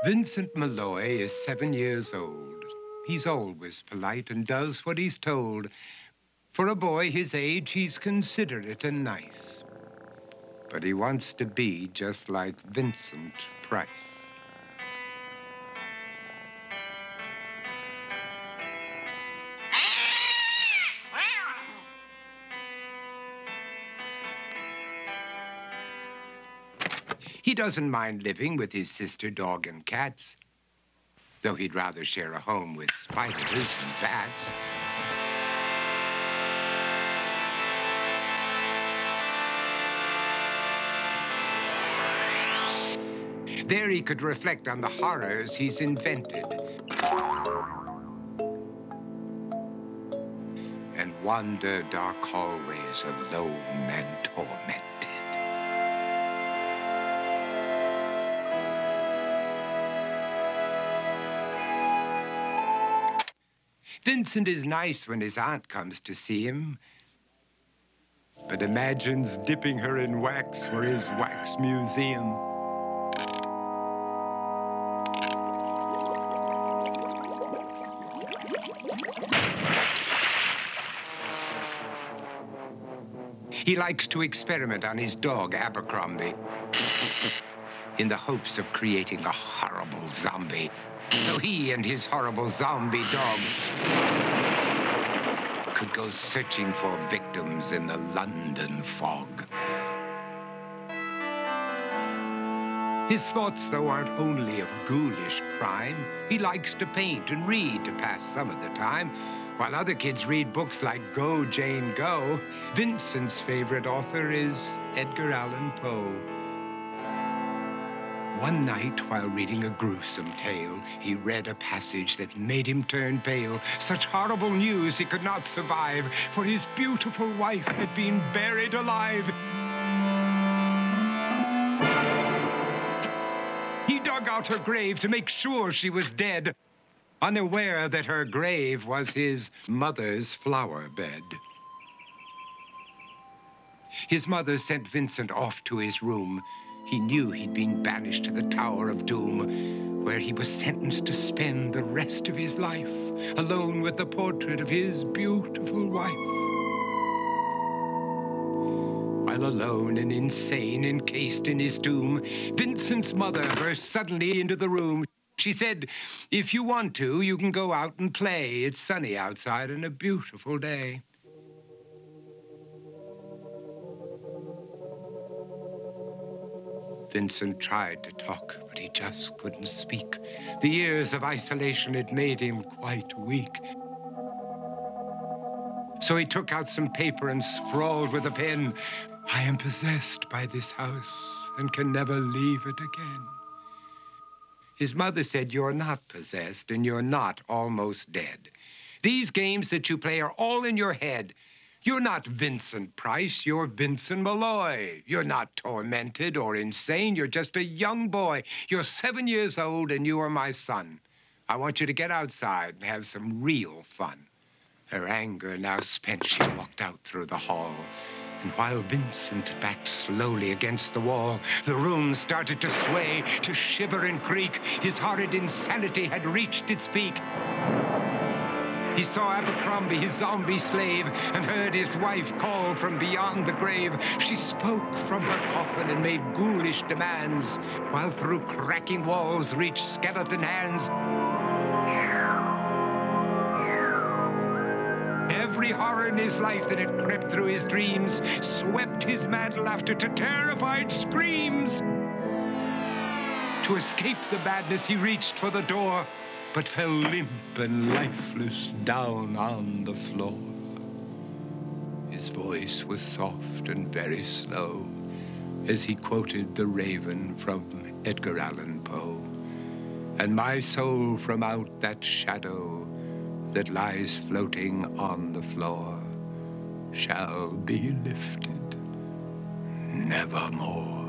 Vincent Malloy is 7 years old. He's always polite and does what he's told. For a boy his age, he's considerate and nice. But he wants to be just like Vincent Price. He doesn't mind living with his sister, dog, and cats, though he'd rather share a home with spiders and bats. There he could reflect on the horrors he's invented and wander dark hallways alone and tormented. Vincent is nice when his aunt comes to see him, but imagines dipping her in wax for his wax museum. He likes to experiment on his dog, Abercrombie, in the hopes of creating a horrible zombie. So he and his horrible zombie dog could go searching for victims in the London fog. His thoughts, though, aren't only of ghoulish crime. He likes to paint and read to pass some of the time. While other kids read books like Go, Jane, Go, Vincent's favorite author is Edgar Allan Poe. One night, while reading a gruesome tale, he read a passage that made him turn pale. Such horrible news he could not survive, for his beautiful wife had been buried alive. He dug out her grave to make sure she was dead, unaware that her grave was his mother's flower bed. His mother sent Vincent off to his room. He knew he'd been banished to the Tower of Doom, where he was sentenced to spend the rest of his life alone with the portrait of his beautiful wife. While alone and insane, encased in his tomb, Vincent's mother burst suddenly into the room. She said, "If you want to, you can go out and play. It's sunny outside and a beautiful day." Vincent tried to talk, but he just couldn't speak. The years of isolation had made him quite weak. So he took out some paper and scrawled with a pen, "I am possessed by this house and can never leave it again." His mother said, "You're not possessed and you're not almost dead. These games that you play are all in your head. You're not Vincent Price, you're Vincent Malloy. You're not tormented or insane, you're just a young boy. You're 7 years old and you are my son. I want you to get outside and have some real fun." Her anger now spent, she walked out through the hall. And while Vincent backed slowly against the wall, the room started to sway, to shiver and creak. His horrid insanity had reached its peak. He saw Abercrombie, his zombie slave, and heard his wife call from beyond the grave. She spoke from her coffin and made ghoulish demands, while through cracking walls reached skeleton hands. Every horror in his life that had crept through his dreams swept his mad laughter to terrified screams. To escape the madness, he reached for the door, but fell limp and lifeless down on the floor. His voice was soft and very slow as he quoted The Raven from Edgar Allan Poe. "And my soul from out that shadow that lies floating on the floor shall be lifted nevermore."